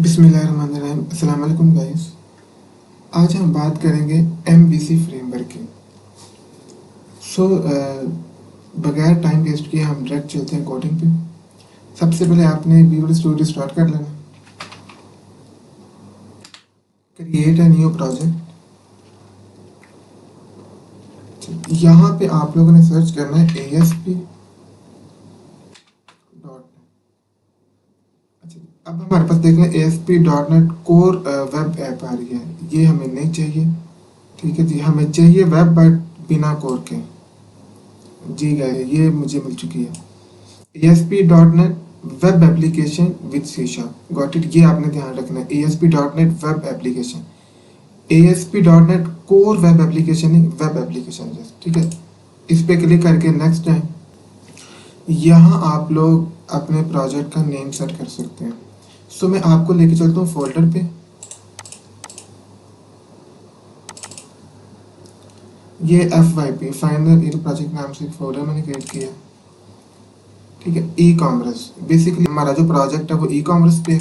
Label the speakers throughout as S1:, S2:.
S1: बिस्मिल्लाहिर्रहमानिर्रहीम। अस्सलाम वालेकुम गाइस। आज हम बात करेंगे MVC फ्रेमवर्क की। सो बगैर टाइम वेस्ट किए हम डायरेक्ट चलते हैं कोडिंग पे। सबसे पहले आपने विजुअल स्टूडियो स्टार्ट कर लेना। Create a new project. यहाँ पे आप लोगों ने सर्च करना है ASP डॉट। अच्छा, अब हमारे पास देखना है ASP.NET कोर वेब ऐप आ रही है, ये हमें नहीं चाहिए। ठीक है जी, हमें चाहिए वेब बट बिना कोर के। जी गाइस, ये मुझे मिल चुकी है ASP.NET web application with C#। Got it, ये आपने ध्यान रखना है ASP.NET वेब एप्लीकेशन। ASP.NEट कोर वेब एप्लीकेशन नहीं, वेब एप्लीकेशन जस्ट। ठीक है, इस पे क्लिक करके नेक्स्ट है। यहाँ आप लोग अपने प्रोजेक्ट का नेम सेट कर सकते हैं। सो मैं आपको लेके चलता हूँ फोल्डर पे। ये FYP फाइनल ईयर प्रोजेक्ट नाम से फोल्डर मैंने क्रिएट किया। ठीक है, ई-कॉमर्स बेसिकली हमारा जो प्रोजेक्ट है वो ई-कॉमर्स पे।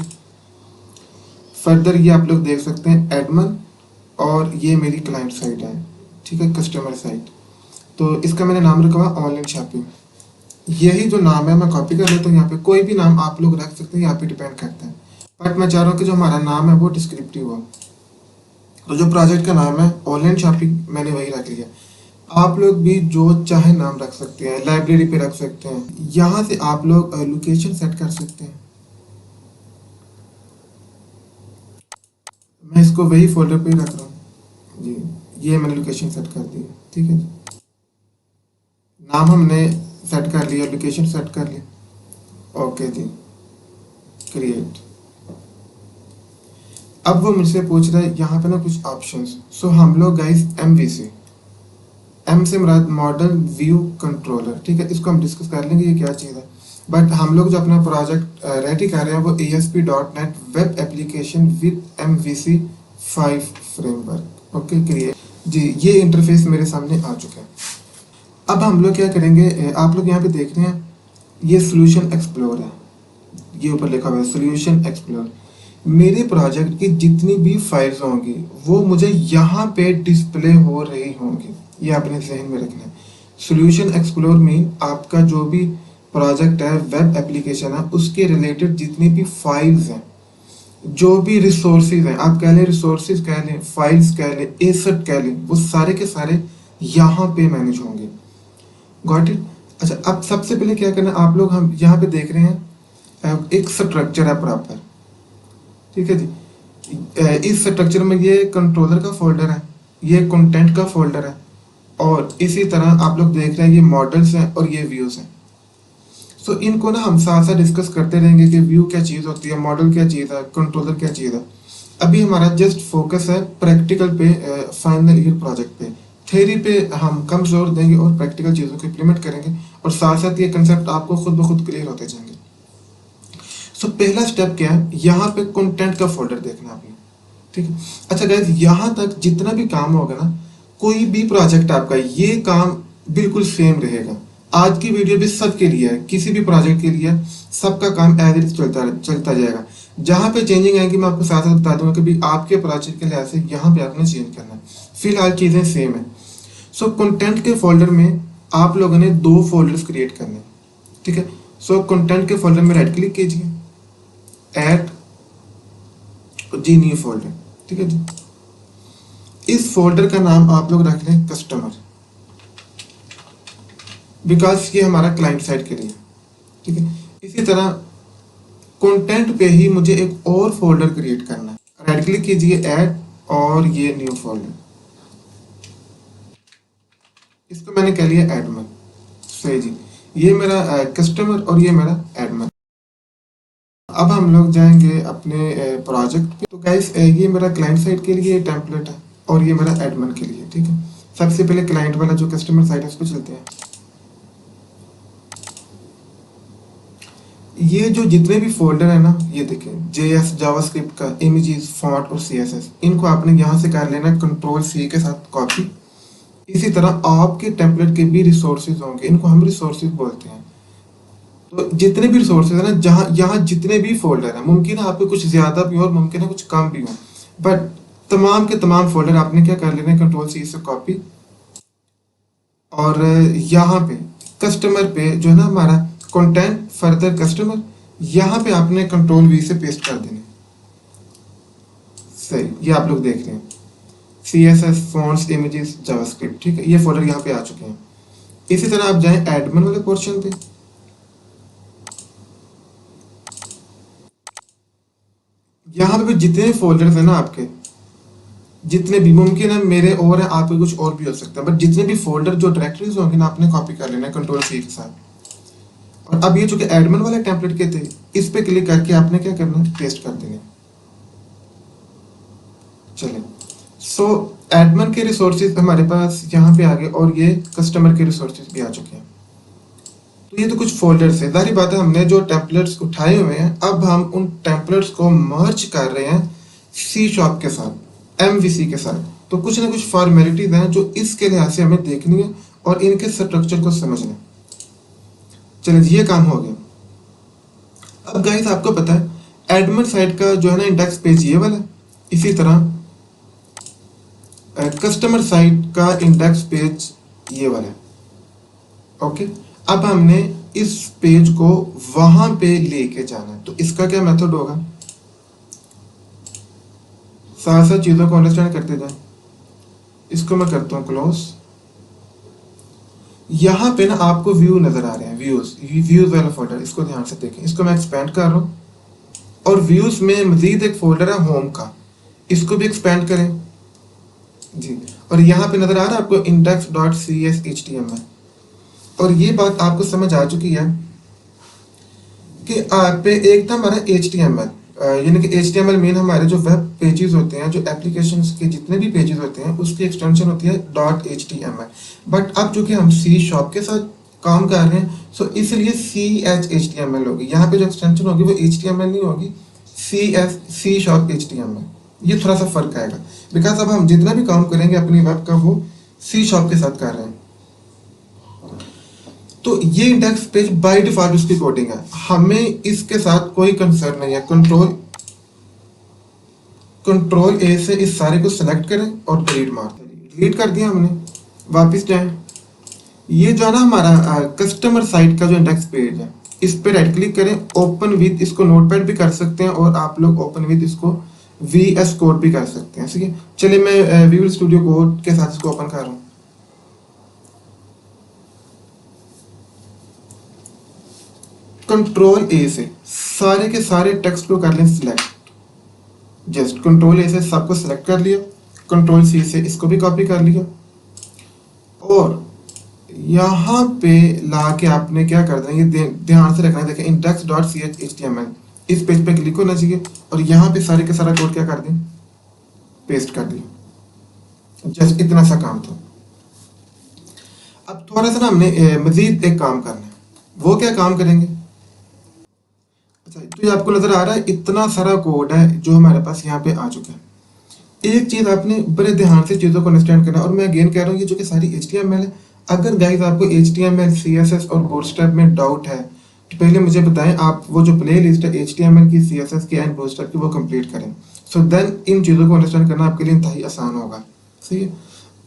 S1: फर्दर ये आप लोग देख सकते हैं एडमन, और ये मेरी क्लाइंट साइट है। ठीक है, कस्टमर साइट। तो इसका मैंने नाम रखा हुआ ऑनलाइन शॉपिंग। यही जो नाम है मैं कॉपी कर लेता हूँ। यहाँ पे कोई भी नाम आप लोग रख सकते हैं, यहाँ पे डिपेंड करता है। बट मैं चाह रहा हूँ कि जो हमारा नाम है वो डिस्क्रिप्टिव हो। तो जो प्रोजेक्ट का नाम है ऑनलाइन शॉपिंग, मैंने वही रख लिया। आप लोग भी जो चाहे नाम रख सकते हैं, लाइब्रेरी पे रख सकते हैं। यहाँ से आप लोग लोकेशन सेट कर सकते हैं। मैं इसको वही फोल्डर पे रख रहा हूँ जी। ये मैंने लोकेशन सेट कर दी है। ठीक है जी, नाम हमने सेट कर लिया, लोकेशन सेट कर ली। ओके जी, क्रिएट। अब वो मुझसे पूछ रहा है यहाँ पे ना कुछ ऑप्शंस। सो हम लोग गाइस MVC, M से मुराद मॉडल व्यू कंट्रोलर। ठीक है, इसको हम डिस्कस कर लेंगे ये क्या चीज़ है। बट हम लोग जो अपना प्रोजेक्ट रेडी कर रहे हैं वो ASP.NET web application with MVC 5 framework. Okay, create जी। ये इंटरफेस मेरे सामने आ चुका है। अब हम लोग क्या करेंगे, आप लोग यहाँ पे देख रहे हैं ये सोल्यूशन एक्सप्लोर है, ये ऊपर लिखा हुआ है सोल्यूशन एक्सप्लोर। मेरे प्रोजेक्ट की जितनी भी फाइल्स होंगी वो मुझे यहाँ पे डिस्प्ले हो रही होंगी, ये आपने जहन में रखना है। सोल्यूशन एक्सप्लोर में आपका जो भी प्रोजेक्ट है, वेब एप्लीकेशन है, उसके रिलेटेड जितनी भी फाइल्स हैं, जो भी रिसोर्सेज हैं, आप कह लें रिसोर्सेज कह लें, फाइल्स कह लें, एसेट कह लें, वो सारे के सारे यहाँ पे मैनेज होंगे। Got it. अच्छा, अब सबसे पहले क्या करना, आप लोग हम यहाँ पे देख रहे हैं एक स्ट्रक्चर है प्रॉपर। ठीक है जी, इस स्ट्रक्चर में ये कंट्रोलर का फोल्डर है, ये कंटेंट का फोल्डर है, और इसी तरह आप लोग देख रहे हैं ये मॉडल्स हैं और ये व्यूज हैं। सो इनको ना हम साथ साथ डिस्कस करते रहेंगे कि व्यू क्या चीज़ होती है, मॉडल क्या चीज़ है, कंट्रोलर क्या चीज़ है। अभी हमारा जस्ट फोकस है प्रैक्टिकल पे, फाइनल ईयर प्रोजेक्ट पे। थ्योरी पे हम कम जोर देंगे और प्रैक्टिकल चीज़ों को इम्प्लीमेंट करेंगे, और साथ साथ ये कंसेप्ट आपको खुद ब खुद क्लियर होते जाएंगे। सो पहला स्टेप क्या है, यहाँ पे कंटेंट का फोल्डर देखना आपने। ठीक है, अच्छा गाइस, यहाँ तक जितना भी काम होगा ना, कोई भी प्रोजेक्ट आपका, ये काम बिल्कुल सेम रहेगा। आज की वीडियो भी सबके लिए है, किसी भी प्रोजेक्ट के लिए सबका काम एज इट इज चलता जाएगा। जहाँ पे चेंजिंग आएंगी मैं आपको साथ साथ बता दूंगा कि भी आपके प्रोजेक्ट के लिहाज से यहाँ पे आपने चेंज करना है। फिलहाल चीज़ें सेम है। सो कंटेंट के फोल्डर में आप लोगों ने 2 फोल्डर्स क्रिएट करने हैं। ठीक है, सो कंटेंट के फोल्डर में राइट क्लिक कीजिए, ऐड जी न्यू फोल्डर। ठीक है जी, इस फोल्डर का नाम आप लोग रख लें कस्टमर, बिकॉज ये हमारा क्लाइंट साइड के लिए। ठीक है, इसी तरह कंटेंट पे ही मुझे एक और फोल्डर क्रिएट करना है। राइट क्लिक कीजिए, ऐड, और ये न्यू फोल्डर, इसको मैंने कह लिया एडमन। सही जी, ये मेरा कस्टमर और ये मेरा एडमन। अब हम लोग जाएंगे अपने प्रोजेक्ट पे। तो गाइस, ये मेरा क्लाइंट साइड के लिए टेम्पलेट है और ये मेरा एडमन के लिए। ठीक है, सबसे पहले क्लाइंट वाला जो कस्टमर साइड है उस पर चलते हैं। ये जो जितने भी फोल्डर है ना, ये देखें, JS जावास्क्रिप्ट का, इमेजेस, फॉन्ट और CSS, इनको आपने यहाँ से कर लेना Ctrl+C के साथ कॉपी। इसी तरह आपके टेम्पलेट के भी रिसोर्सेज होंगे, इनको हम रिसोर्सेज बोलते हैं। तो जितने भी रिसोर्सेज है ना, जहाँ यहाँ जितने भी फोल्डर है, मुमकिन है आपके कुछ ज़्यादा भी हो और मुमकिन है कुछ कम भी हो, बट तमाम के तमाम फोल्डर आपने क्या कर लेना है, कंट्रोल सी से कॉपी, और यहाँ पे कस्टमर पे जो है ना हमारा कंटेंट फर्दर कस्टमर, यहाँ पे आपने कंट्रोल वी से पेस्ट कर देने। सही, ये आप लोग देख रहे हैं CSS फॉन्ट्स इमेजेस जावास्क्रिप्ट, ठीक है, ये फोल्डर यहाँ पे आ चुके हैं। इसी तरह आप जाएं एडमिन वाले पोर्शन पे, यहाँ पे भी जितने फोल्डर्स हैं ना आपके, जितने भी, मुमकिन है मेरे और है आपके कुछ और भी हो सकता है, बट जितने भी फोल्डर जो डायरेक्टरीज होंगे ना आपने कॉपी कर लेना है कंट्रोल सी के साथ। और अब ये जो कि एडमिन वाले टेम्पलेट के थे, इस पे क्लिक करके आपने क्या करना है, पेस्ट कर देने। चलिए, सो एडमिन के रिसोर्सेज हमारे पास यहाँ पे आ गए और ये कस्टमर के रिसोर्सेज भी आ चुके हैं। तो ये तो कुछ फोल्डर्स है, जाहिर बात है हमने जो टेम्पलेट्स उठाए हुए हैं, अब हम उन टेम्पलेट्स को मर्ज कर रहे हैं सी शॉप के साथ, MVC के साथ। तो कुछ ना कुछ फॉर्मेलिटीज हैं जो इसके लिहाज से हमें देखनी है और इनके स्ट्रक्चर को समझना है। चलिए जी, ये काम हो गया। अब गाइस आपको पता है एडमिन साइट का जो है ना इंडेक्स पेज ये वाला है, इसी तरह कस्टमर साइट का इंडेक्स पेज ये वाला है। ओके, अब हमने इस पेज को वहां पे लेके जाना है, तो इसका क्या मेथड होगा, साथ साथ चीजों को अंडरस्टैंड करते जाए। इसको मैं करता हूं क्लोज। यहाँ पे ना आपको व्यू नजर आ रहे हैं, व्यूज वाला फोल्डर, इसको ध्यान से देखें। इसको मैं एक्सपेंड कर रहा हूँ और व्यूज में मजीद एक फोल्डर है होम का, इसको भी एक्सपेंड करें जी। और यहाँ पे नजर आ रहा है आपको index.cshtml, और ये बात आपको समझ आ चुकी है कि आप पे एक था हमारा HTML, यानी कि HTML मेन हमारे जो वेब पेजेस होते हैं, जो एप्लीकेशंस के जितने भी पेजेस होते हैं उसकी एक्सटेंशन होती है .html। बट अब चूंकि हम सी शॉप के साथ काम कर रहे हैं, सो इसलिए CHTML होगी। यहाँ पे जो एक्सटेंशन होगी वो HTML नहीं होगी, सी शॉप HTML। ये थोड़ा सा फर्क आएगा, बिकॉज अब हम जितना भी काम करेंगे अपनी वेब का वो सी शॉप के साथ कर रहे हैं। तो ये इंडेक्स पेज बाय डिफॉल्ट उसकी कोडिंग है, हमें इसके साथ कोई कंसर्न नहीं है। कंट्रोल ए से इस सारे को सेलेक्ट करें और डिलीट मार दें। डिलीट कर दिया हमने, वापस जाएं। ये जो है ना हमारा कस्टमर साइट का जो इंडेक्स पेज है, इस पे राइट क्लिक करें, ओपन विद, इसको नोटपैड भी कर सकते हैं और आप लोग ओपन विद इसको VS कोड भी कर सकते हैं। ठीक है, चलिए मैं विजुअल स्टूडियो कोड के साथ इसको ओपन कर रहा हूँ। कंट्रोल ए से सारे के सारे टेक्स्ट को कर लें सिलेक्ट, जस्ट कंट्रोल ए से सबको सिलेक्ट कर लिया, कंट्रोल सी से इसको भी कॉपी कर लिया, और यहाँ पे लाके आपने क्या कर देना, ये ध्यान से रखना है। देखें index.chtml, इस पेज पे क्लिक होना चाहिए और यहाँ पे सारे के सारा कोड क्या कर दें, पेस्ट कर दिया। जस्ट इतना सा काम था। अब थोड़ा सा ना हमने मजीद एक काम करना है, वो क्या काम करेंगे। अच्छा, तो ये आपको नजर आ रहा है इतना सारा कोड है जो हमारे पास यहाँ पे आ चुका है। एक चीज आपने बड़े ध्यान से चीजों को अंडरस्टैंड करना, और मैं अगेन कह रहा हूँ ये जो कि सारी HTML है। अगर गाइस आपको HTML, CSS और बूटस्ट्रैप में डाउट है तो पहले मुझे बताएं, आप वो जो प्ले लिस्ट है HTML की, CSS की एंड बूटस्ट्रैप की, वो कंप्लीट करें। सो देन इन चीज़ों को अंडरस्टैंड करना आपके लिए इंतहाई आसान होगा। सही है,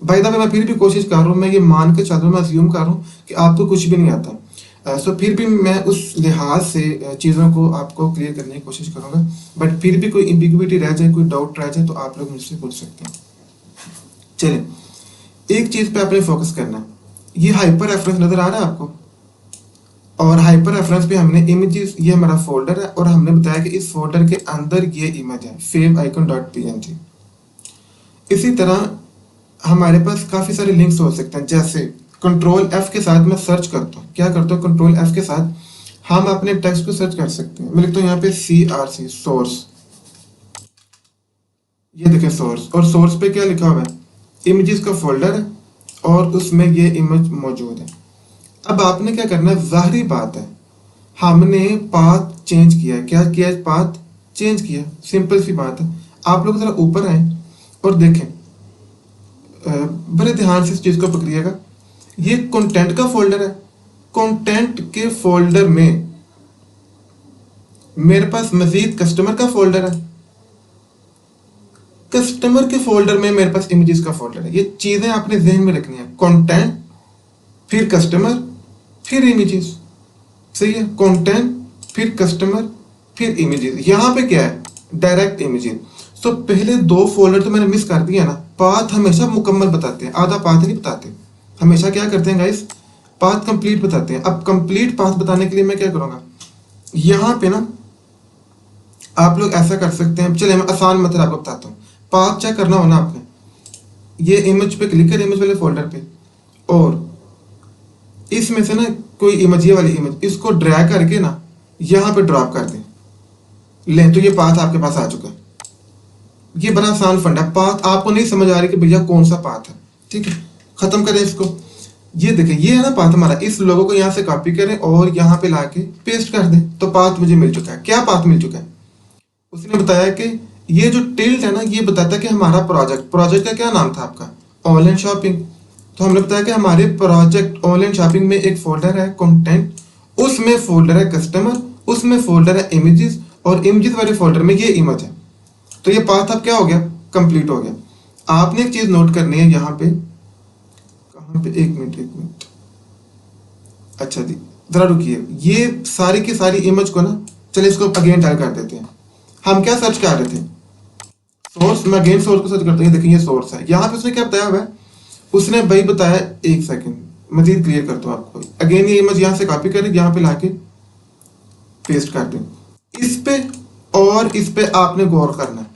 S1: बाय द वे मैं फिर भी कोशिश कर रहा हूँ, मैं ये मान के चल रहा हूँ, मैं अज्यूम कर रहा हूँ कि आपको कुछ भी नहीं आता। सो फिर भी मैं उस लिहाज से चीज़ों को आपको क्लियर करने की कोशिश करूँगा, बट फिर भी कोई एम्बिग्युइटी रह जाए, कोई डाउट रह जाए तो आप लोग मुझसे पूछ सकते हैं। चलिए, एक चीज़ पे आपने फोकस करना है। ये हाइपर रेफरेंस नज़र आ रहा है आपको, और हाइपर रेफरेंस पे हमने इमेजेस, ये हमारा फोल्डर है और हमने बताया कि इस फोल्डर के अंदर ये इमेज है favicon.png। इसी तरह हमारे पास काफ़ी सारे लिंक्स हो सकते हैं, जैसे कंट्रोल F के साथ मैं सर्च करता हूँ। क्या करता हूँ, कंट्रोल F के साथ हम अपने टेक्स्ट को सर्च कर सकते हैं। मैं लिखता हूँ यहाँ पे CRC, सोर्स। ये देखें सोर्स, और सोर्स पे क्या लिखा हुआ है, इमेजेस का फोल्डर है और उसमें ये इमेज मौजूद है। अब आपने क्या करना है, जाहिर बात है हमने पाथ चेंज किया है। क्या किया है, पाथ चेंज किया, सिंपल सी बात है। आप लोग जरा ऊपर आए और देखें, बड़े ध्यान से इस चीज को पकड़िएगा। ये कंटेंट का फोल्डर है, कंटेंट के फोल्डर में मेरे पास मजीद कस्टमर का फोल्डर है, कस्टमर के फोल्डर में मेरे पास इमेजेस का फोल्डर है। ये चीजें आपने जहन में रखनी है, कंटेंट फिर कस्टमर फिर इमेजेस, सही है, कंटेंट फिर कस्टमर फिर इमेजेस। यहाँ पे क्या है, डायरेक्ट इमेजेस। तो पहले दो फोल्डर तो मैंने मिस कर दिया ना। पाथ हमेशा मुकम्मल बताते हैं, आधा पाथ नहीं बताते। हमेशा क्या करते हैं गाइस, पाथ कंप्लीट बताते हैं। अब कंप्लीट पाथ बताने के लिए मैं क्या करूंगा, यहाँ पे ना आप लोग ऐसा कर सकते हैं, चलिए मैं आसान मेथड आपको बताता हूँ। पाथ चेक करना हो ना आपने, ये इमेज पे क्लिक करें, इमेज वाले फोल्डर पे, और इसमें से ना कोई इमेज, ये वाली इमेज, इसको ड्रैग करके ना यहाँ पे ड्रॉप कर दें। ले तो ये पाथ आपके पास आ चुका है। ये बड़ा आसान फंड है। पाथ आपको नहीं समझ आ रही कि भैया कौन सा पाथ है, ठीक है, खत्म करें इसको। ये देखें, ये है ना पाथ हमारा। इस लोगो को यहाँ से कॉपी करें और यहाँ पे लाके पेस्ट कर दें, तो पाथ मुझे मिल चुका है। क्या पाथ मिल चुका है, उसने बताया कि ये जो टिल्ट है ना, ये बताता है कि हमारा प्रोजेक्ट का क्या नाम था आपका, ऑनलाइन शॉपिंग। तो हमने बताया कि हमारे प्रोजेक्ट ऑनलाइन शॉपिंग में एक फोल्डर है कंटेंट, उसमें फोल्डर है कस्टमर, उसमें फोल्डर है इमेजेस, और इमेजेस वाले फोल्डर में ये इमेज है। तो ये पाथ अब क्या हो गया, कंप्लीट हो गया। आपने एक चीज नोट करनी है यहाँ पे, कहाँ पे, एक मिनट, अच्छा जी जरा रुकिए। ये सारी की सारी इमेज को ना, चलिए इसको अगेन टाइप कर देते हैं। हम क्या सर्च कर रहे थे, सोर्स। मैं अगेन सोर्स को सर्च करता हूँ, देखिए ये सोर्स है। यहाँ पे उसने क्या बताया हुआ है, उसने भाई बताया, एक सेकंड मजीद क्लियर करता हूँ आपको। अगेन ये इमेज यहाँ से कॉपी करें, यहाँ पे लाके पेस्ट कर दें। इस पे और इस पे आपने गौर करना है।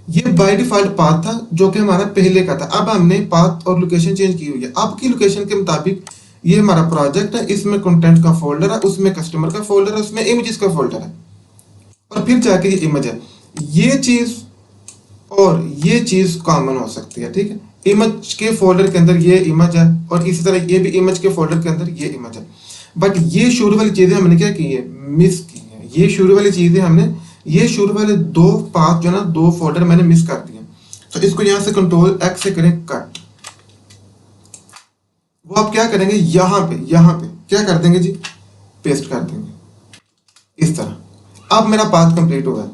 S1: ये बाय डिफॉल्ट पाथ था जो कि हमारा पहले का था। अब हमने पाथ और लोकेशन चेंज की हुई है। अब की लोकेशन के मुताबिक ये हमारा प्रोजेक्ट है, इसमें कंटेंट का फोल्डर है, उसमें कस्टमर का फोल्डर है, उसमें इमेजेस का फोल्डर है, और फिर जाके ये इमेज है। ये चीज और ये चीज कॉमन हो सकती है, ठीक है। इमेज के फोल्डर के अंदर ये इमेज है, और इसी तरह ये भी इमेज के फोल्डर के अंदर ये इमेज है। बट ये शुरू वाली चीजें हमने क्या की है, मिस की है। ये शुरू वाली चीजें हमने, ये शुरू वाले दो पाथ जो ना, दो फोल्डर मैंने मिस कर दिए। तो इसको यहां से कंट्रोल एक्स से करें कट। वो आप क्या करेंगे, यहाँ पे क्या कर देंगे जी, पेस्ट कर देंगे इस तरह। अब मेरा पाथ कंप्लीट होगा।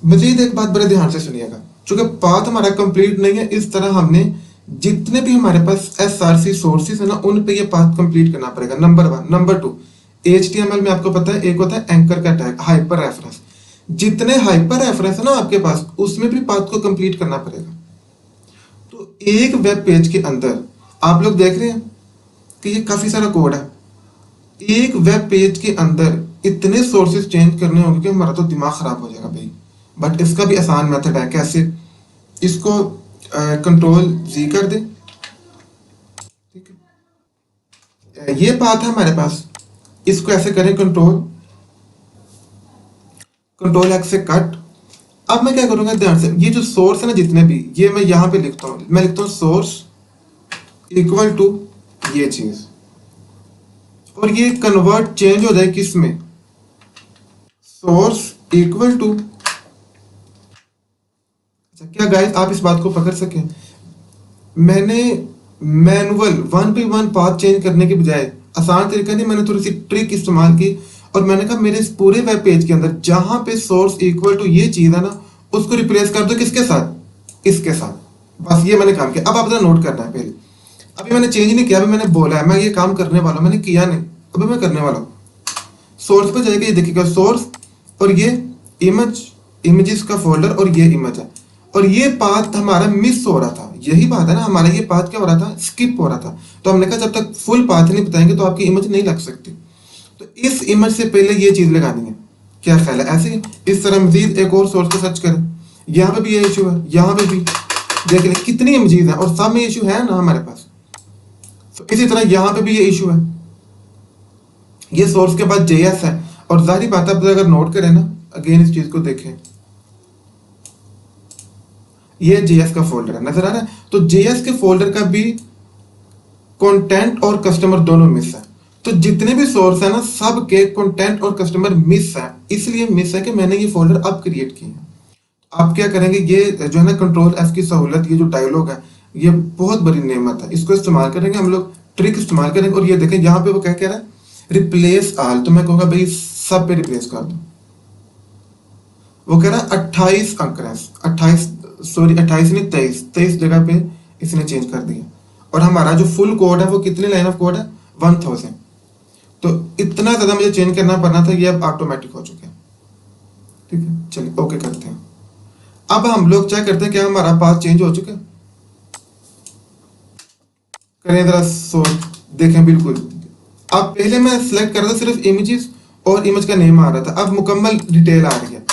S1: मजीद एक बात बड़े ध्यान से सुनिएगा, चूंकि पाथ हमारा कंप्लीट नहीं है, इस तरह हमने जितने भी हमारे पास SRC सोर्सेस है ना, उन पे ये पाथ कंप्लीट करना पड़ेगा, नंबर 1। नंबर 2, HTML में आपको पता है एक होता है एंकर का टैग, हाइपर रेफरेंस। जितने हाइपर रेफरेंस है ना आपके पास, उसमें भी पाथ को कंप्लीट करना पड़ेगा। तो एक वेब पेज के अंदर आप लोग देख रहे हैं कि ये काफी सारा कोड है। एक वेब पेज के अंदर इतने सोर्सेस चेंज करने होंगे कि हमारा तो दिमाग खराब हो जाएगा भाई। बट इसका भी आसान मेथड है। कैसे, इसको कंट्रोल जी कर दे, ठीक है। ये पाथ है हमारे पास, इसको ऐसे करें कंट्रोल एक्स से कट। अब मैं क्या करूंगा, ध्यान से, ये जो सोर्स है ना जितने भी, ये मैं यहाँ पे लिखता हूँ। मैं लिखता हूँ सोर्स इक्वल टू ये चीज, और ये कन्वर्ट चेंज हो जाए किस में, सोर्स इक्वल टू। क्या गाइस आप इस बात को पकड़ सकें, मैंने मैनुअल 1 by 1 पाथ चेंज करने के बजाय आसान तरीका नहीं, मैंने थोड़ी सी ट्रिक इस्तेमाल की, और मैंने कहा मेरे इस पूरे वेब पेज के अंदर जहां पे सोर्स इक्वल टू ये चीज है ना, उसको रिप्लेस कर दो किसके साथ, इसके साथ। बस ये मैंने काम किया। अब आप जरा नोट करना है, पहले अभी मैंने चेंज नहीं किया, अभी मैंने बोला है मैं ये काम करने वाला हूं, मैंने किया नहीं, अभी मैं करने वाला हूँ। सोर्स पे जाएगा, ये देखिएगा सोर्स, और ये इमेजेस का फोल्डर, और ये इमेज है, और ये पाथ हमारा मिस हो रहा था। यही बात है ना, हमारा ये पाथ क्या हो रहा था, स्किप हो रहा था। तो हमने कहा जब तक फुल पाथ नहीं बताएंगे तो आपकी इमेज नहीं लग सकती। तो इस इमेज से पहले ये चीज लगानी है। क्या ख्याल है, ऐसे ही इस तरह मजीद एक और सोर्स को सर्च करें। यहाँ पे भी ये इशू है, यहाँ पे भी देख लें कितनी इमेजेस है, और सब में इशू है ना हमारे पास। तो इसी तरह यहाँ पे भी ये इशू है। ये सोर्स के बाद JS है, और जाहिर बात है अगर नोट करें ना, अगेन इस चीज को देखें, ये JS का फोल्डर है, नजर आ रहा है। तो JS के फोल्डर का भी कंटेंट और कस्टमर दोनों मिस है। तो जितने भी सोर्स है ना, सब के कंटेंट और कस्टमर मिस है। इसलिए मिस है कि मैंने ये फोल्डर अब क्रिएट किए हैं। आप क्या करेंगे, ये जो है ना कंट्रोल F की सहूलत, ये जो डायलॉग है, ये बहुत बड़ी नेमत है। इसको इस्तेमाल करेंगे हम लोग, ट्रिक इस्तेमाल करेंगे। और ये देखें यहाँ पे वो क्या कह रहा है, रिप्लेस ऑल। तो मैं कहूँगा भाई सब पे रिप्लेस कर दो, वो कह रहा है 28 कंकरेंस, 28 नहीं 23 जगह पे इसने चेंज कर दिया। और हमारा जो फुल कोड है वो कितनी लाइन ऑफ कोड है, 1000। तो इतना ज़्यादा मुझे चेंज करना पड़ना था, ये अब ऑटोमेटिक हो चुके हैं। ठीक है, चलिए ओके करते हैं। अब हम लोग चेक करते हैं क्या हमारा पाथ चेंज हो चुका है। करें जरा सोच, देखें बिल्कुल। अब पहले मैं सिलेक्ट कर रहा था सिर्फ इमेजेस और इमेज का नेम आ रहा था, अब मुकम्मल डिटेल आ रही है।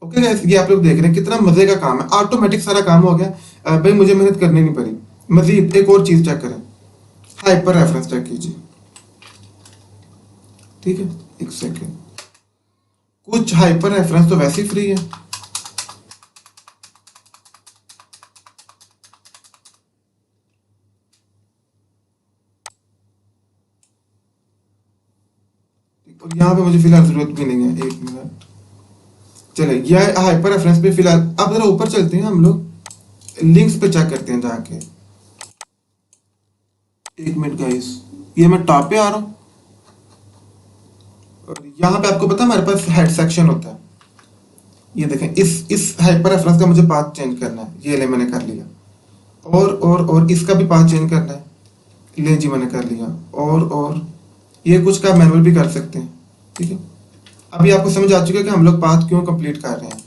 S1: ओके गाइस, ये आप लोग देख रहे हैं कितना मजे का काम है, ऑटोमेटिक सारा काम हो गया। भाई मुझे मेहनत करनी नहीं पड़ी। मजीद एक और चीज चेक करें, हाइपर रेफरेंस चेक कीजिए। ठीक है, एक सेकेंड, कुछ हाइपर रेफरेंस तो वैसे ही फ्री है। और यहाँ पे मुझे फिलहाल जरूरत भी नहीं है, एक मिनट। चले, यह हाइपर रेफरेंस पे फिलहाल। अब जरा ऊपर चलते हैं, हम लोग लिंक्स पे चेक करते हैं जाके। एक मिनट गाइस, ये मैं टॉप पे आ रहा हूँ और यहाँ पे आपको पता है हमारे पास हेड सेक्शन होता है। ये देखें, इस हाइपर रेफरेंस का मुझे पाथ चेंज करना है, ये ले मैंने कर लिया। और इसका भी पाथ चेंज करना है, ले जी मैंने कर लिया। और ये कुछ का मैनुअल भी कर सकते हैं। ठीक है, अभी आपको समझ आ चुका है कि हम लोग पाथ क्यों कंप्लीट कर रहे हैं।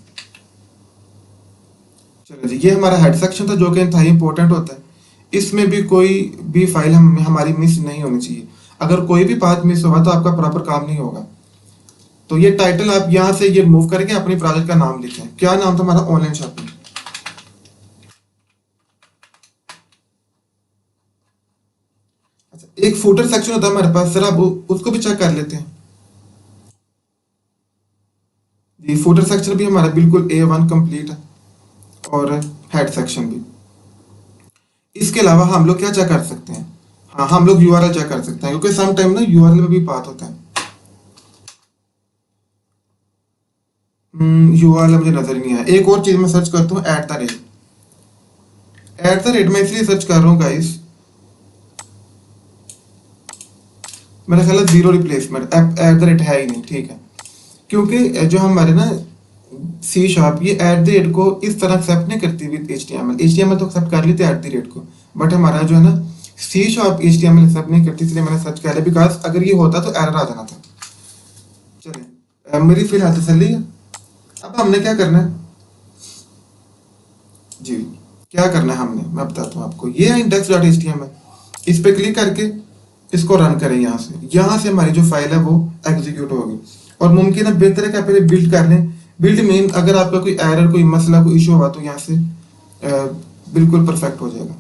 S1: चलो जी, ये हमारा हेड सेक्शन था जो कि इंतहाई इंपॉर्टेंट होता है। इसमें भी कोई भी फाइल हमारी मिस नहीं होनी चाहिए। अगर कोई भी पाथ मिस होगा तो आपका प्रॉपर काम नहीं होगा। तो ये टाइटल आप यहाँ से ये रिमूव करके अपनी प्रोजेक्ट का नाम लिखें। क्या नाम था हमारा, ऑनलाइन शॉपिंग। अच्छा, एक फूटर सेक्शन होता है हमारे पास, सर आप उसको भी चेक कर लेते हैं। ये फूटर सेक्शन भी हमारा बिल्कुल A1 कंप्लीट है और हेड सेक्शन भी। इसके अलावा हम लोग क्या चेक कर सकते हैं, हाँ हम लोग URL चेक कर सकते हैं, क्योंकि सम टाइम ना URL में भी पाथ होता है। URL मुझे नजर नहीं आया। एक और चीज मैं सर्च करता हूँ, @ मैं इसलिए सर्च कर रहा हूँ गाइस, मेरा ख्याल है जीरो रिप्लेसमेंट, @ है ही नहीं। ठीक है, क्योंकि जो हमारे ना C# ये @ को इस तरह एक्सेप्ट नहीं करती विद HTML तो एक्सेप्ट कर लेते हैं @ को, बट हमारा जो है ना C# HTML एक्सेप्ट नहीं करती, इसलिए मैंने सर्च किया। बिकॉज अगर ये होता तो एरर आ जाना था। चलिए, मेरी फिलहाल तसल्ली है। अब हमने क्या करना है जी, क्या करना है हमने, मैं बताता हूँ आपको। ये है index.html, इस पे क्लिक करके इसको रन करें। यहाँ से हमारी जो फाइल है वो एग्जीक्यूट होगी। और मुमकिन है बेहतर है कि आप पहले बिल्ड कर लें। बिल्ड मीन अगर आपका कोई एरर, कोई मसला, कोई इशू हुआ तो यहाँ से बिल्कुल परफेक्ट हो जाएगा।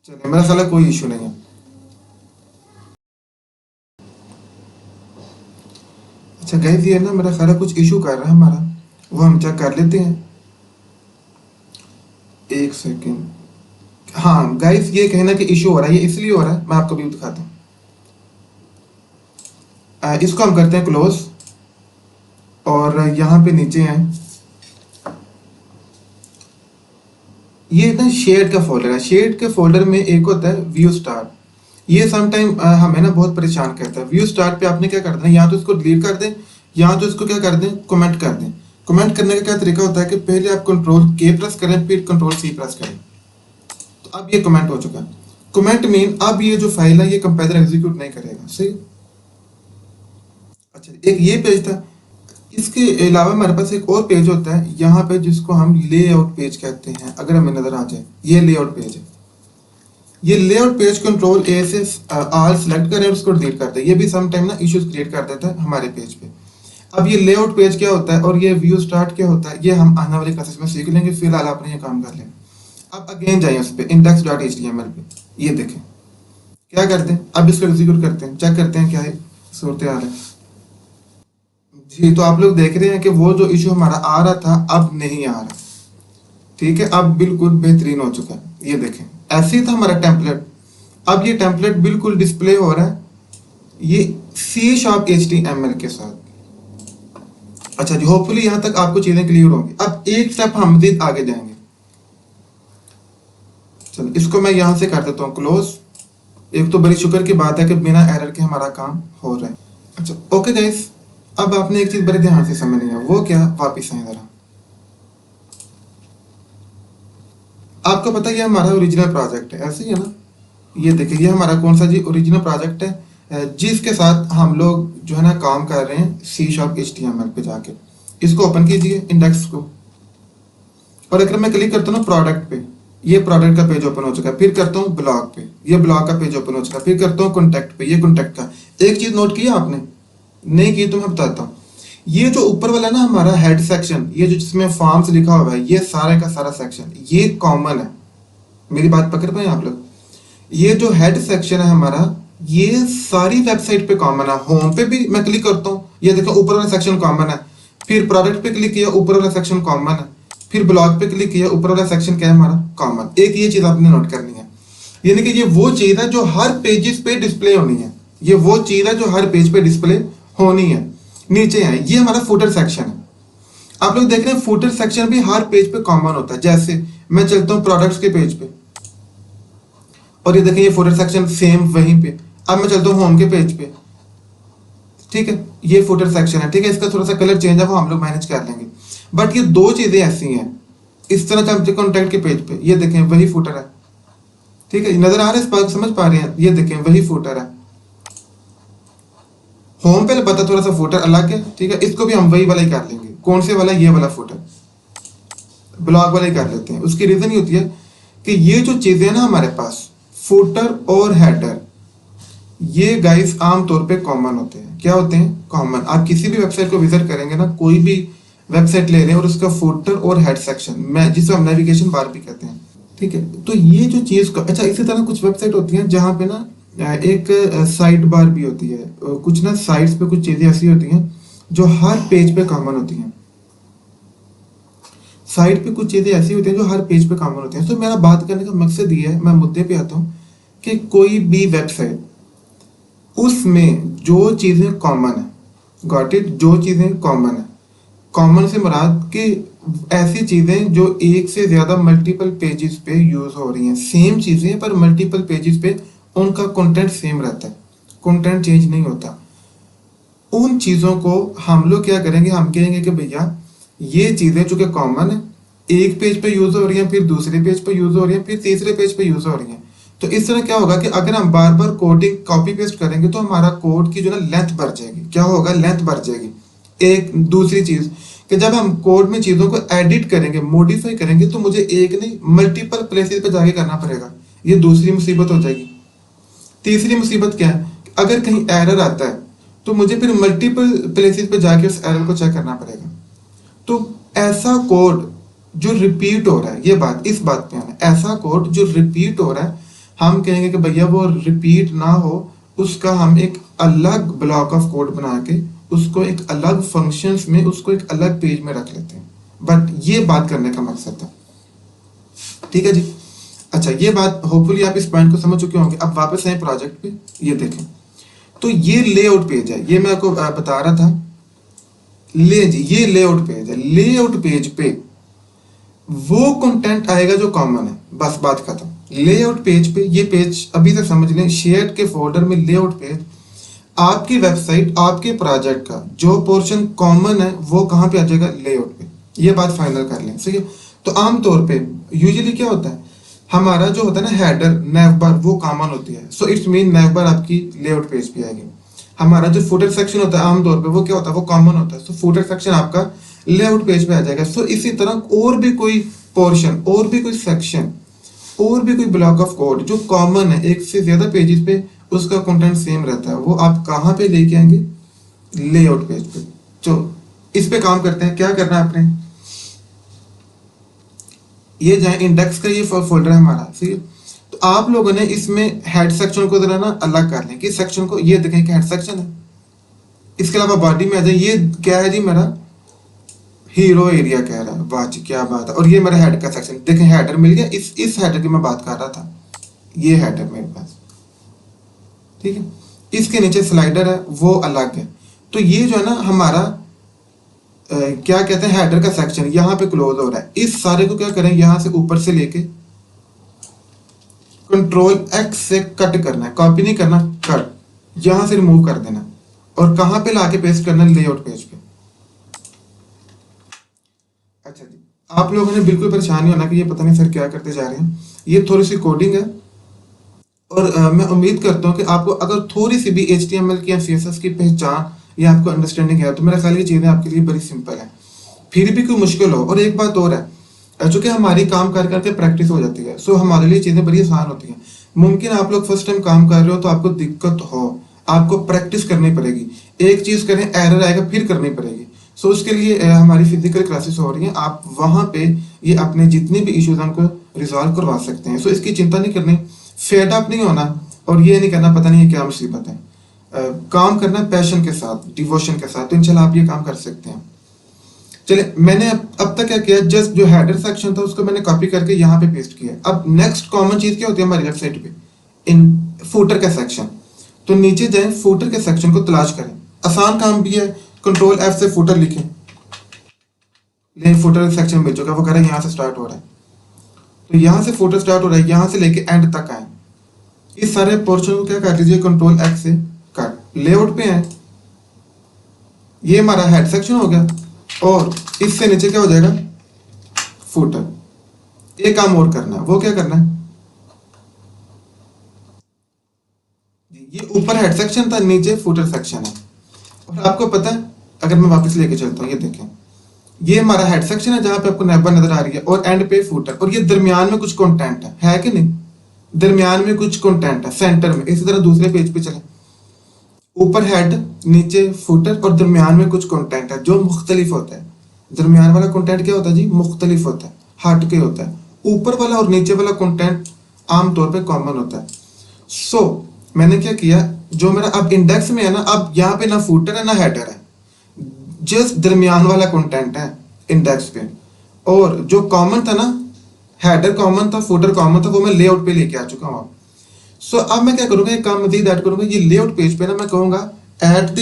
S1: चलिए, मेरा ख्याल है कोई इशू नहीं है। अच्छा गाइस, ये ना मेरा ख्याल है कुछ इशू कर रहा है हमारा, वो हम चेक कर लेते हैं। एक सेकेंड, हाँ गाइस, ये कहना कि इशू हो रहा है, ये इसलिए हो रहा है, मैं आपको भी दिखाता हूँ। इसको हम करते हैं क्लोज और यहाँ पे नीचे हैं, ये ना शेड का फोल्डर है। शेड के फोल्डर में एक होता है व्यू स्टार्ट। ये समटाइम हमें ना बहुत परेशान करता है। व्यू स्टार्ट पे आपने क्या करना है, या तो इसको डिलीट कर दें या तो इसको क्या कर दें, कमेंट कर दें। कमेंट करने का क्या तरीका होता है कि पहले आप Ctrl+K प्रेस करें, फिर Ctrl+C प्रेस करें। तो अब ये कमेंट हो चुका है। कमेंट मीन अब ये जो फाइल है ये कंपाइलर एग्जीक्यूट नहीं करेगा। सही। अच्छा, एक ये पेज था। इसके अलावा हमारे पास एक और पेज होता है यहाँ पे, जिसको हम लेआउट पेज कहते हैं। अगर हमें नजर आ जाए, ये लेआउट पेज है। ये लेआउट पेज Ctrl+A से ऑल सेलेक्ट करें और उसको डिलीट कर दें। ये भी सम टाइम ना इश्यूज क्रिएट कर देता है हमारे पेज पे। अब ये लेआउट पेज क्या होता है और ये व्यू स्टार्ट क्या होता है, ये हम आने वाले क्लासेस में सीख लेंगे। फिलहाल आपने ये काम कर लें। अब अगेन जाइए उस पर index.html पे, ये देखें क्या करते हैं। अब इसको एग्जीक्यूट करते हैं, चेक करते हैं क्या है सूरत हाल है जी। तो आप लोग देख रहे हैं कि वो जो इशू हमारा आ रहा था अब नहीं आ रहा। ठीक है, अब बिल्कुल बेहतरीन हो चुका है। ये देखें, ऐसे ही था हमारा टेम्पलेट। अब ये टेम्पलेट बिल्कुल डिस्प्ले हो रहा है ये C# HTML के साथ। अच्छा जी, होपफुली यहाँ तक आपको चीजें क्लियर होंगी। अब एक स्टेप हम मजीद आगे जाएंगे। चलो, इसको मैं यहाँ से कर देता हूँ क्लोज। एक तो बड़ी शुक्र की बात है कि बिना एरर के हमारा काम हो रहा है। अच्छा ओके गाइस, अब आपने एक चीज बड़े ध्यान से समझनी है, वो क्या, वापिस आए जरा। आपको पता है ये हमारा ओरिजिनल प्रोजेक्ट है, ऐसे ही है ना। ये देखिए ये हमारा कौन सा जी ओरिजिनल प्रोजेक्ट है, जिसके साथ हम लोग जो है ना काम कर रहे हैं C#HTML पे जाके। इसको ओपन कीजिए इंडेक्स को, और अगर मैं क्लिक करता हूँ ना प्रोडक्ट पे, ये प्रोडक्ट का पेज ओपन हो चुका है। फिर करता हूँ ब्लॉग पे, ये ब्लॉग का पेज ओपन हो चुका है। फिर करता हूँ कॉन्टैक्ट पे, ये कॉन्टैक्ट का। एक चीज नोट किया आपने, नहीं की तो मैं बताता हूँ। ये जो ऊपर वाला ना हमारा हेड सेक्शन, ये जो जिसमें फॉर्म्स लिखा हुआ है, ये सारे का सारा सेक्शन ये कॉमन है। मेरी बात पकड़ पाए आप लोग? ये जो हेड सेक्शन है हमारा, ये सारी वेबसाइट पे कॉमन है। होम पे भी मैं क्लिक करता हूँ, ये देखो ऊपर वाला सेक्शन कॉमन है। फिर प्रोडक्ट पे क्लिक किया, ऊपर वाला सेक्शन कॉमन है। फिर ब्लॉग पे क्लिक किया, ऊपर वाला सेक्शन क्या है हमारा, कॉमन। एक ये चीज आपने नोट करनी है, यानी कि ये वो चीज है जो हर पेजेस पे डिस्प्ले होनी है। ये वो चीज है जो हर पेज पे डिस्प्ले होनी है। नीचे है ये हमारा फुटर सेक्शन है। आप लोग देख रहे हैं फुटर सेक्शन भी हर पेज पे कॉमन होता है। जैसे मैं चलता हूँ प्रोडक्ट्स के पेज पे, और ये देखें ये फुटर सेक्शन सेम वहीं पे। अब मैं चलता हूँ होम के पेज पे, ठीक है, ये फुटर सेक्शन है, ठीक है। इसका थोड़ा सा कलर चेंज है, वो हम लोग मैनेज कर लेंगे। बट ये दो चीजें ऐसी हैं। इस तरह चलते कॉन्टैक्ट के पेज पे, ये देखें वही फुटर है, ठीक है, नजर आ रहा है, इस बात समझ पा रहे हैं? ये देखें वही फुटर है। होम पे पता थोड़ा सा फुटर अलग है, ठीक है। इसको भी हम वही वाला ही कर लेंगे। कौन से वाला? ये वाला फुटर, ब्लॉग वाला ही कर लेते हैं। उसकी रीजन ये होती है कि ये जो चीजें ना हमारे पास, फुटर और हेडर, ये गाइस आमतौर पे कॉमन होते हैं। क्या होते हैं? कॉमन। आप किसी भी वेबसाइट को विजिट करेंगे ना, कोई भी वेबसाइट ले रहे हैं और उसका फुटर और हेड सेक्शन, मैं जिसको हम नेविगेशन बार भी कहते हैं, ठीक है। तो ये जो चीज को, अच्छा इसी तरह कुछ वेबसाइट होती हैं जहाँ पे ना एक साइड बार भी होती है। कुछ ना साइट्स पे कुछ चीजें ऐसी होती हैं जो हर पेज पे कॉमन होती हैं। साइट पे कुछ चीजें ऐसी होती हैं जो हर पेज पे कॉमन होती हैं। तो मेरा बात करने का मकसद ये है, मैं मुद्दे पे आता हूँ कि कोई भी वेबसाइट, उसमें जो चीजें कॉमन है, गॉट इट, जो चीजें कॉमन है, कॉमन से मुराद कि ऐसी चीजें जो एक से ज्यादा मल्टीपल पेजेस पे यूज हो रही हैं, सेम चीजें पर मल्टीपल पेजेस पे उनका कंटेंट सेम रहता है, कंटेंट चेंज नहीं होता। उन चीजों को हम लोग क्या करेंगे, हम कहेंगे कि भैया ये चीजें चूंकि कॉमन है, एक पेज पे यूज हो रही हैं, फिर दूसरे पेज पे यूज हो रही हैं, फिर तीसरे पेज पे यूज हो रही हैं। तो इस तरह क्या होगा कि अगर हम बार बार कोडिंग कॉपी पेस्ट करेंगे तो हमारा कोड की जो ना लेंथ बढ़ जाएगी। क्या होगा? लेंथ बढ़ जाएगी। एक दूसरी चीज कि जब हम कोड में चीजों को एडिट करेंगे, मॉडिफाई करेंगे, तो मुझे एक नहीं मल्टीपल प्लेसेस पे जाके करना पड़ेगा। ये दूसरी मुसीबत हो जाएगी। तीसरी मुसीबत क्या है? अगर कहीं एरर आता है तो मुझे फिर मल्टीपल प्लेसेस पे जाके उस एरर को चेक करना पड़ेगा। तो ऐसा कोड जो रिपीट हो रहा है, ये बात, इस बात पे आना, ऐसा कोड जो रिपीट हो रहा है, हम कहेंगे कि भैया वो रिपीट ना हो, उसका हम एक अलग ब्लॉक ऑफ कोड बना के उसको एक अलग फंक्शंस में, उसको एक अलग पेज में रख लेते हैं। बट ये बात करने का मकसद था, ठीक है जी। अच्छा, ये बात होपफुली आप इस पॉइंट को समझ चुके होंगे। अब वापस आए प्रोजेक्ट पे, ये देखें तो ये लेआउट पेज है, ये मैं आपको बता रहा था। ले जी, ये लेआउट पेज है। लेआउट पेज पे वो कंटेंट आएगा जो कॉमन है, बस बात खत्म। लेआउट पेज पे, ये पेज अभी तक समझ लें, शेयर्ड के फोल्डर में लेआउट पेज, आपकी वेबसाइट, आपके प्रोजेक्ट का जो पोर्शन कॉमन है वो कहाँ पे आ जाएगा? लेआउट पे। ये बात फाइनल कर लें, सही है। तो आमतौर पे यूजुअली क्या होता है, हमारा जो होता है ना हेडर, नैव बार, वो कॉमन होती है। सो इट्स मीन नैव बार आपकी लेआउट पेज पे आएगी। हमारा जो फुटर सेक्शन होता है आमतौर पे, वो क्या होता है? वो कॉमन होता है। सो फुटर सेक्शन आपका लेआउट पेज पे आ जाएगा। सो इसी तरह और भी कोई पोर्शन, और भी कोई सेक्शन, और भी कोई ब्लॉक ऑफ कोड जो कॉमन है, एक से ज्यादा पेजेस पे उसका कंटेंट सेम रहता है, वो आप कहाँ पे लेके आएंगे? लेआउट पेज पे। तो इस पे काम करते हैं। क्या करना है आपने? ये जाए इंडेक्स का ये फोल्डर है हमारा, सही है। तो आप लोगों ने इसमें हेड सेक्शन को जरा ना अलग कर लें। किस सेक्शन को? ये देखें कि हेड सेक्शन है। इसके अलावा बॉडी में आ जाए, ये क्या है जी? मेरा हीरो एरिया कह रहा है। वाह जी, क्या बात है। और ये मेरा हेड का सेक्शन, देखें हेडर मिल गया। इस हेडर की मैं बात कर रहा था, ये हेडर मेरे पास, ठीक है। इसके नीचे स्लाइडर है, वो अलग है। तो ये जो है ना हमारा क्या कहते हैं, हेडर का सेक्शन यहाँ पे क्लोज हो रहा है। इस सारे को क्या करें, यहाँ से ऊपर से लेके Ctrl X से कट करना है, कॉपी नहीं करना, कट, यहाँ से रिमूव कर देना। और कहाँ पे लाके पेस्ट करना है, लेआउट पेज पे। अच्छा जी, आप लोगों ने बिल्कुल परेशान नहीं होना कि ये पता नहीं सर क्या करते जा रहे हैं, ये थोड़ी सी कोडिंग है और मैं उम्मीद करता हूँ कि आपको अगर थोड़ी सी भी HTML की या CSS की पहचान या आपको अंडरस्टैंडिंग है तो मेरा ख्याल ये चीज़ें आपके लिए बड़ी सिंपल है। फिर भी कोई मुश्किल हो, और एक बात और है, चूंकि हमारी काम कर करके प्रैक्टिस हो जाती है, सो हमारे लिए चीज़ें बड़ी आसान होती हैं। मुमकिन आप लोग फर्स्ट टाइम काम कर रहे हो तो आपको दिक्कत हो, आपको प्रैक्टिस करनी पड़ेगी, एक चीज़ करें एरर आएगा फिर करनी पड़ेगी। सो उसके लिए हमारी फिजिकल क्लासेस हो रही हैं, आप वहाँ पे ये अपने जितने भी इश्यूज हैं उनको रिजॉल्व करवा सकते हैं। सो इसकी चिंता नहीं करनी, फेड अप नहीं होना और ये नहीं करना पता नहीं ये क्या मुसीबत है। काम करना पैशन के साथ, डिवोशन के साथ, तो इंशाल्लाह आप ये काम कर सकते हैं। चलिए, मैंने अब तक क्या किया, जस्ट जो हेडर सेक्शन था उसको मैंने कॉपी करके यहाँ पे पेस्ट किया। अब नेक्स्ट कॉमन चीज क्या होती है हमारी वेबसाइट पे, इन फूटर का सेक्शन। तो नीचे जाएं, फूटर के सेक्शन को तलाश करें, आसान काम भी है, कंट्रोल F से फूटर लिखें, ले फूटर सेक्शन मिल चुका है, वो कह रहा है यहाँ से स्टार्ट हो रहा है। तो यहाँ से फूटर स्टार्ट हो रहा है, यहाँ से लेके एंड तक आए, इस सारे पोर्शन को क्या कर लीजिए, कंट्रोल X से काट, लेआउट पे आए, ये हमारा हेड सेक्शन हो गया और इससे नीचे क्या हो जाएगा, फूटर। एक काम और करना है, वो क्या करना है, ये ऊपर हेड सेक्शन था, नीचे फूटर सेक्शन है। और आपको पता है, अगर मैं वापस लेके चलता हूँ, ये देखें, ये हमारा हेड सेक्शन है जहां पे आपको नैबा नजर आ रही है और एंड पे फूटर, और ये दरमियान में कुछ कंटेंट है कि नहीं, दरमियान में कुछ कंटेंट है सेंटर में। इसी तरह दूसरे पेज पे चले, ऊपर हेड, नीचे फूटर और दरमियान में कुछ कंटेंट है जो मुख्तलिफ होता है। दरमियान वाला कंटेंट क्या होता है जी, मुख्तलिफ होता है, हट के होता है। ऊपर वाला और नीचे वाला कंटेंट आमतौर पे कॉमन होता है। सो मैंने क्या किया, जो मेरा अब इंडेक्स में है ना, अब यहाँ पे ना फूटर है ना हेडर है, जस्ट दरमियान वाला कंटेंट है इंडेक्स पे। और जो कॉमन था ना, हेडर कॉमन था, फूटर कॉमन था, वो मैं लेआउट पे लेके आ चुका हूँ। सो अब मैं क्या करूंगा, एक काम मजीद ऐड करूंगा, ये लेआउट पेज पे ना मैं कहूंगा @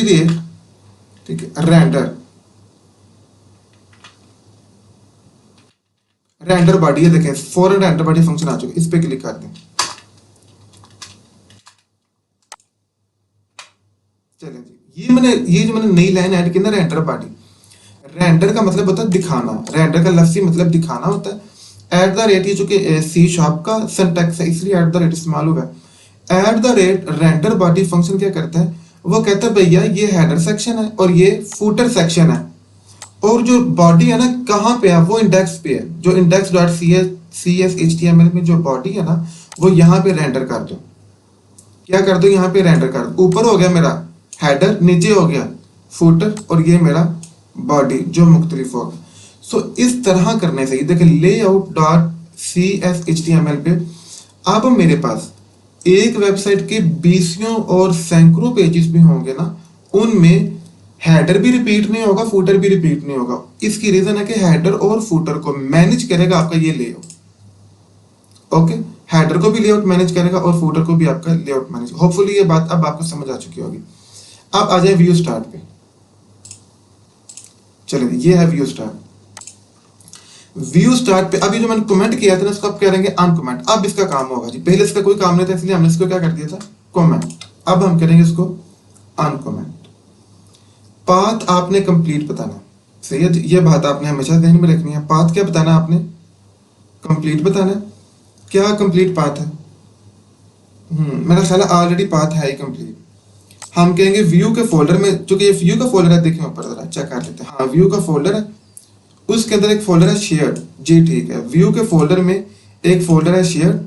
S1: ठीक है, रेंडर बॉडी, ये देखें फॉरन रेंडर बॉडी फंक्शन आ चुका है, इस पे क्लिक कर दें। चलें जी, ये जो मैंने नई लाइन ऐड की ना, रेंडर बॉडी, रेंडर का मतलब होता है दिखाना, रेंडर का लफ्ज़ी मतलब दिखाना होता है। @ ये चूंकि C# का सिंटैक्स है इसलिए @ इस्तेमाल हुआ है। रेंडर बॉडी फंक्शन क्या करता है, वो कहता है भैया ये हेडर सेक्शन है और ये फूटर सेक्शन है, और जो बॉडी है ना कहाँ पे है, वो इंडेक्स पे है। जो index.cs HTML में जो बॉडी है ना, वो यहाँ पे रेंडर कर दो। क्या कर दो, यहाँ पे रेंडर कर दो। ऊपर हो गया मेरा हेडर, नीचे हो गया फूटर, और ये मेरा बॉडी जो मुख्तलिफ होगा। सो इस तरह करने से, देखिए layout.cs HTML पे अब मेरे पास एक वेबसाइट के 20 और सैकड़ों पेजेस भी होंगे ना, उनमें हेडर भी रिपीट नहीं होगा, फूटर भी रिपीट नहीं होगा। इसकी रीजन है कि हेडर और फूटर को मैनेज करेगा आपका ये लेआउट। ओके, हेडर को भी लेआउट मैनेज करेगा और फूटर को भी आपका लेआउट मैनेज। होपफुली ये बात अब आपको समझ आ चुकी होगी। अब आ जाए व्यू स्टार्ट पे। चलिए, ये है व्यू स्टार्ट। व्यू स्टार्ट पे अभी जो मैंने कमेंट किया था ना, इसको आप कह देंगे अनकमेंट। अब इसका काम होगा जी, पहले इसका कोई काम नहीं था इसलिए हमने इसको क्या कर दिया था, कमेंट। अब हम करेंगे इसको अनकमेंट। पाथ आपने कंप्लीट बताना, सही है, ये बात आपने हमेशा ध्यान में रखनी है। पाथ क्या बताना आपने, कंप्लीट बताना है। क्या कंप्लीट पाथ है, मेरा ख्याल है ऑलरेडी पाथ है ही कंप्लीट। हम कहेंगे व्यू के फोल्डर में, चूंकि ये व्यू का फोल्डर है, देखें ऊपर जरा चेक कर लेते हैं। हाँ, व्यू का फोल्डर है, उसके अंदर एक फोल्डर है शेयर्ड जी, ठीक है। व्यू के फोल्डर में एक फोल्डर है शेयर्ड,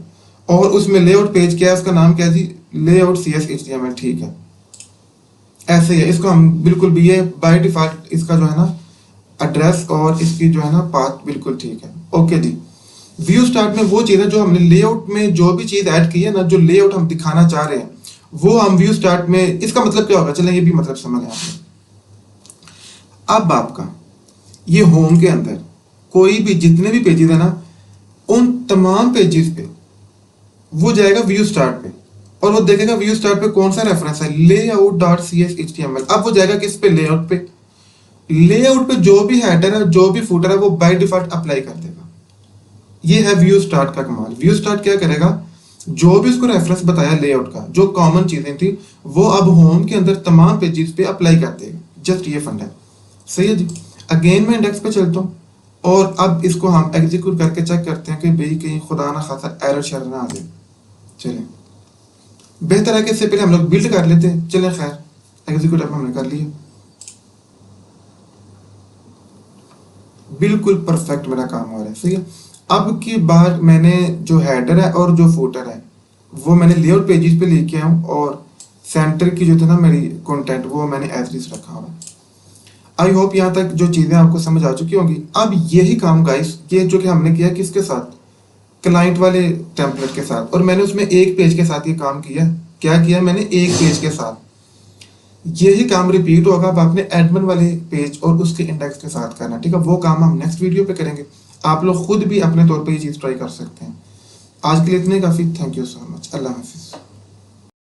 S1: और उसमें लेआउट पेज क्या है, उसका नाम क्या है जी, layout CS HTML, ठीक है। ऐसे ही है, इसको हम बिल्कुल भी, ये बाय डिफॉल्ट इसका जो है ना एड्रेस और इसकी जो है ना पाथ बिल्कुल ठीक है। ओके जी, व्यू स्टार्ट में वो चीज़ है जो हमने लेआउट में जो भी चीज़ ऐड की है ना, जो लेआउट हम दिखाना चाह रहे हैं, वो हम व्यू स्टार्ट में, इसका मतलब क्या होगा, चलें ये भी मतलब समझ आए। अब आपका ये होम के अंदर कोई भी जितने भी पेजेस है ना, उन तमाम पेजेस पे वो जाएगा व्यू स्टार्ट पे, और वो देखेगा व्यू स्टार्ट पे कौन सा रेफरेंस है, layout.cs HTML। अब वो जाएगा किस पे, लेआउट पे। लेआउट पे जो भी हेडर है, जो भी फूटर है, वो बाय डिफॉल्ट अप्लाई कर देगा। ये है व्यू स्टार्ट का कमाल। व्यू स्टार्ट क्या करेगा, जो भी उसको रेफरेंस बताया लेआउट का, जो कॉमन चीजें थी वो अब होम के अंदर तमाम पेजेस पे अप्लाई कर देगा। जस्ट ये फंडा है, सही है जी। अगेन मैं इंडेक्स पे चलता हूँ और अब इसको हम एग्जीक्यूट करके चेक करते हैं कि भाई कहीं खुदा ना खासा एरर शर ना आ जाए। चलें, बेहतर है कि इससे पहले हम लोग बिल्ड कर लेते हैं। चलें खैर, एग्जीक्यूट अब हमने कर लिया, बिल्कुल परफेक्ट मेरा काम हो रहा है, सही है। अब की बार मैंने जो हेडर है और जो फुटर है वो मैंने लेआउट पेजेस पे लेके आया हूँ और सेंटर की जो थी ना मेरी कंटेंट वो मैंने एज इट इज रखा हुआ है। आई होप यहाँ तक जो चीज़ें आपको समझ आ चुकी होंगी। अब यही काम गाइस, ये जो कि हमने किया किसके साथ, क्लाइंट वाले टेम्पलेट के साथ, और मैंने उसमें एक पेज के साथ ये काम किया। क्या किया मैंने, एक पेज के साथ। यही काम रिपीट होगा अब आपने एडमिन वाले पेज और उसके इंडेक्स के साथ करना, ठीक है। वो काम हम नेक्स्ट वीडियो पे करेंगे। आप लोग खुद भी अपने तौर पे ये चीज़ ट्राई कर सकते हैं। आज के लिए इतने काफ़ी। Thank you so much. Allah हाफिज़।